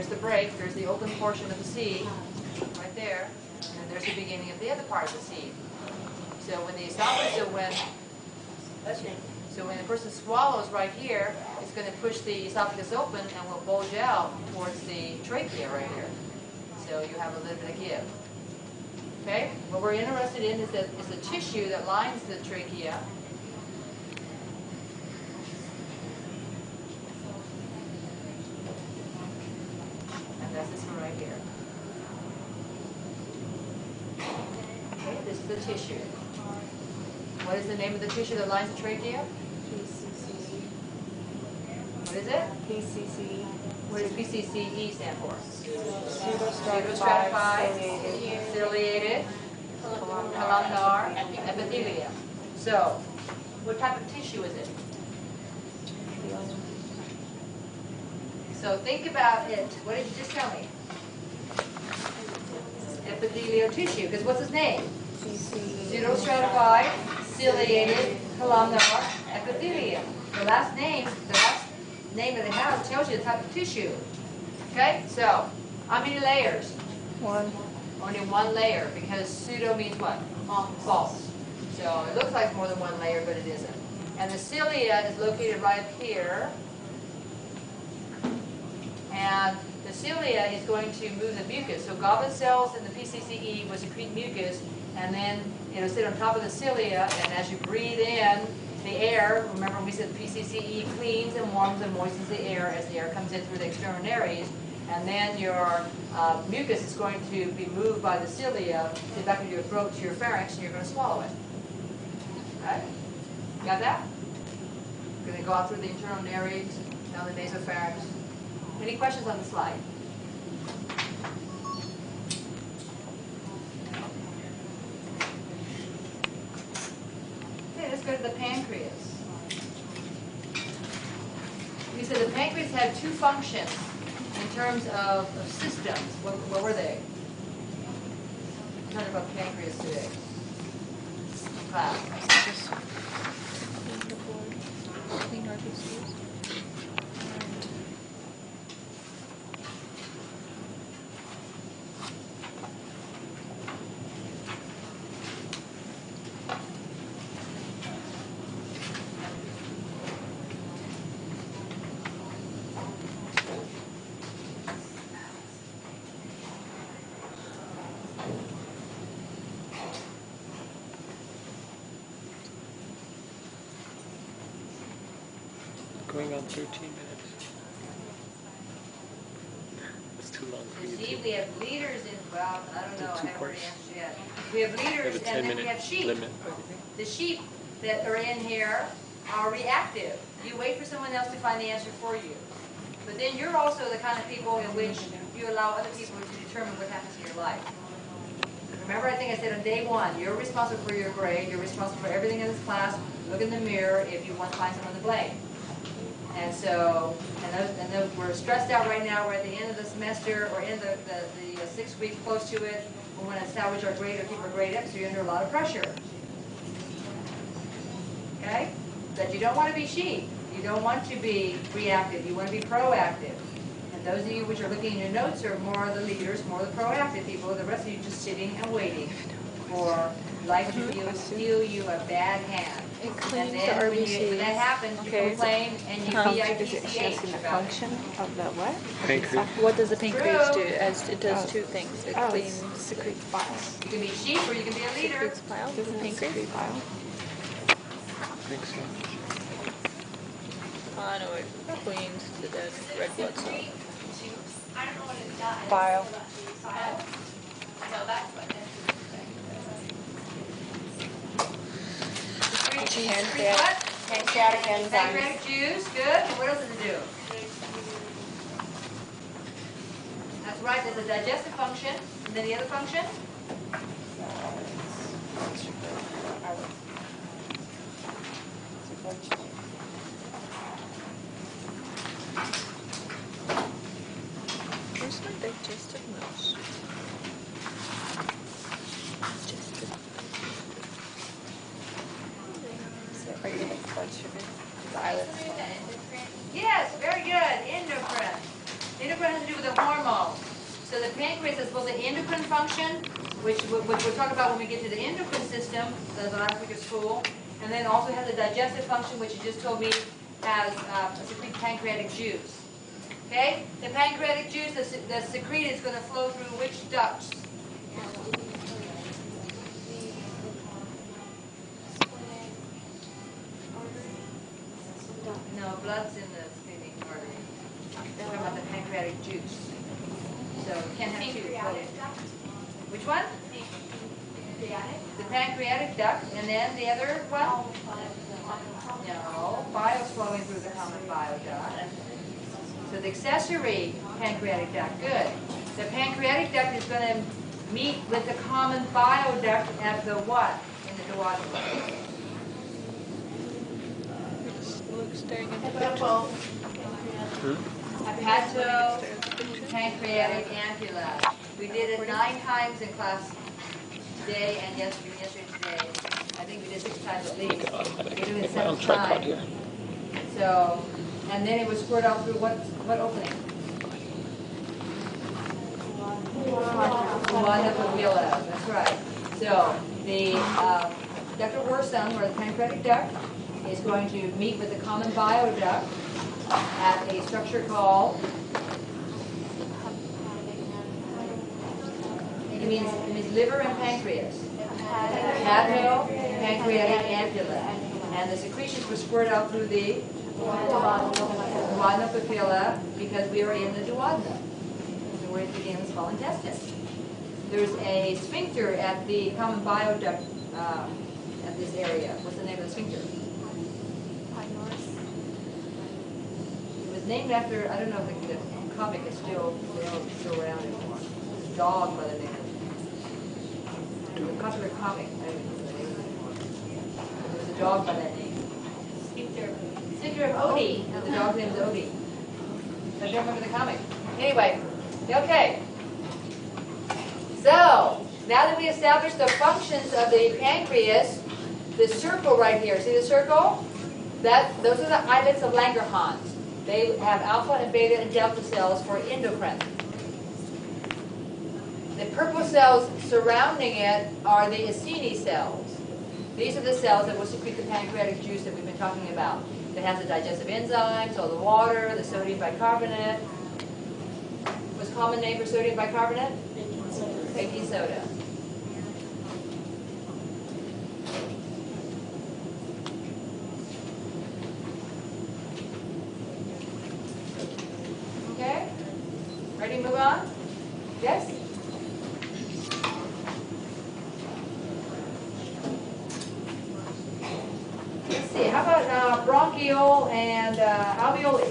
Here's the break. There's the open portion of the seed right there. And there's the beginning of the other part of the seed. So when the esophagus, so when the person swallows right here, it's going to push the esophagus open and will bulge out towards the trachea right here. So you have a little bit of give. Okay? What we're interested in is the tissue that lines the trachea. And that's this one right here. Okay, this is the tissue. What is the name of the tissue that lines the trachea? PCC. What is it? PCC. What does PCCE stand for? Pseudostratified, ciliated, columnar, epithelium. So, what type of tissue is it? So think about it. What did you just tell me? Epithelial tissue. Because what's its name? Pseudostratified, ciliated, columnar, epithelium. The last name of the house tells you the type of tissue. Okay? So, how many layers? One. Only one layer, because pseudo means what? False. So it looks like more than one layer, but it isn't. And the cilia is located right up here. And the cilia is going to move the mucus. So goblet cells in the PCCE will secrete mucus, and then it'll sit on top of the cilia, and as you breathe in the air, remember we said the PCCE cleans and warms and moistens the air as the air comes in through the external nares, and then your mucus is going to be moved by the cilia to the back of your throat to your pharynx, and you're going to swallow it. Okay? Got that? We're going to go out through the internal nares, down the nasopharynx. Any questions on the slide? Okay, let's go to the pancreas. We said the pancreas had two functions in terms of systems. What were they? We're talking about pancreas today. Class. Clean our tissues. Going on 13 minutes. It's too long for you. See, we have leaders in, well, I don't know, I Two haven't parts. really answered yet. We have We have leaders, a and 10 then we minute have sheep. limit. The sheep that are in here are reactive. You wait for someone else to find the answer for you. But then you're also the kind of people in which you allow other people to determine what happens in your life. Remember, I think I said on day one, you're responsible for your grade, you're responsible for everything in this class. Look in the mirror if you want to find someone to blame. And so, we're stressed out right now. We're at the end of the semester, or in the 6 weeks close to it. We want to establish our grade or keep our grade up, so you're under a lot of pressure. Okay? But you don't want to be sheep. You don't want to be reactive. You want to be proactive. And those of you which are looking at your notes are more the leaders, more the proactive people. The rest of you just sitting and waiting for life to deal you a bad hand. It cleans And the then RBCs. when that happens, you Okay. complain and you Is it BITCH the about it. function of the what? Pancreas. What does the pancreas True. do? As it does two things. It Oh, cleans, Secrete bile. You can be sheep or you can be a leader. secretes bile. The Doesn't it pancreas. secrete bile? I think so. I know it cleans the dead red blood cells. I don't know what it does. Bile. Bile? No, that's what it is. Pancreatic enzymes. Pancreatic juice, good. And what else does it do? That's right, there's a digestive function. And then the other function? Where's my digestive mouse? Digestive. Regulate blood sugar. The islets. Yes, very good. Endocrine. Endocrine has to do with the hormones. So the pancreas has both the endocrine function, which we'll talk about when we get to the endocrine system, the last week of school, and then also has a digestive function, which you just told me has secrete pancreatic juice. Okay? The pancreatic juice, the secrete is going to flow through which ducts? No, blood's in the splenic artery. We're talking about the pancreatic juice. So you can't have two. Pancreatic duct. Which one? Pancreatic. The pancreatic duct, and then the other one? No, bio's flowing through the common bile duct. So the accessory pancreatic duct, good. The pancreatic duct is going to meet with the common bile duct at the what in the duodenum? Luke's staring at the Hepato. Hepatopancreatic ampulla. We did it 9 times in class today and yesterday today. I think we did 6 times at least. We do it 7 times. So, and then it was squirted out through what opening? Duodenum papilla. That's right. So the ductal dorsum, or the pancreatic duct, is going to meet with the common bile duct at a structure called. It means liver and pancreas. Hepatopancreatic ampulla. And the secretions were squirted out through the duodenal papilla because we are in the duodenum. So we're beginning the small intestine. There's a sphincter at the common bile duct at this area. What's the name of the sphincter? It was named after, I don't know if the comic is still around anymore. It's a dog by the name of the popular comic. I don't know the name of it anymore. There was a dog by that name. Sphincter of Odie. The dog's name is Odie. I don't remember the comic. Anyway, okay. So, now that we established the functions of the pancreas, the circle right here, see the circle? Those are the islets of Langerhans. They have alpha and beta and delta cells for endocrine. The purple cells surrounding it are the Acini cells. These are the cells that will secrete the pancreatic juice that we've been talking about. That has the digestive enzymes, all the water, the sodium bicarbonate. What's the common name for sodium bicarbonate? Baking soda. Okay? Ready to move on? Yes? Let's see, how about bronchiole and alveoli?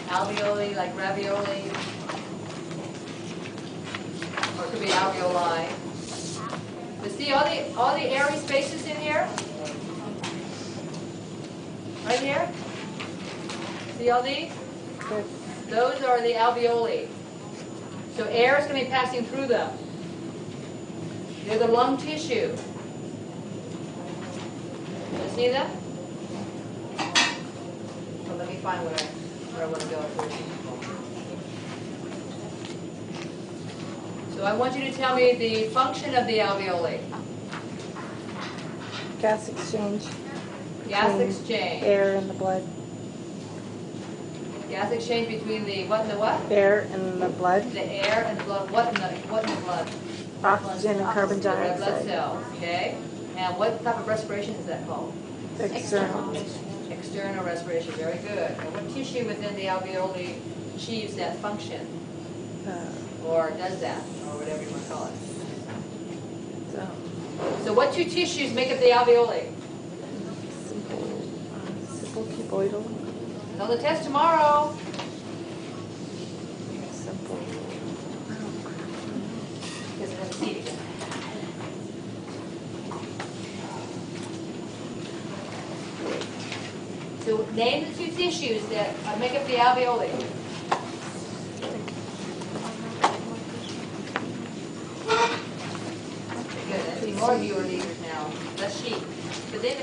Alveoli, like ravioli. Or it could be alveoli. But see all the airy spaces in here? Right here? See all these? Those are the alveoli. So air is going to be passing through them. They're the lung tissue. You see them? Well, let me find where I want to go first. So I want you to tell me the function of the alveoli. Gas exchange. Gas between exchange. Air and the blood. Gas exchange between the what and the what? Air and the blood. The air and blood. What in the blood? Oxygen and carbon The red blood dioxide. cells. Okay. And what type of respiration is that called? External. External respiration. Very good. And what tissue within the alveoli achieves that function, or does that, or whatever you want to call it? So what two tissues make up the alveoli? Simple cuboidal. It's on the test tomorrow. Simple. Because it has a seat again. So name the two tissues that make up the alveoli.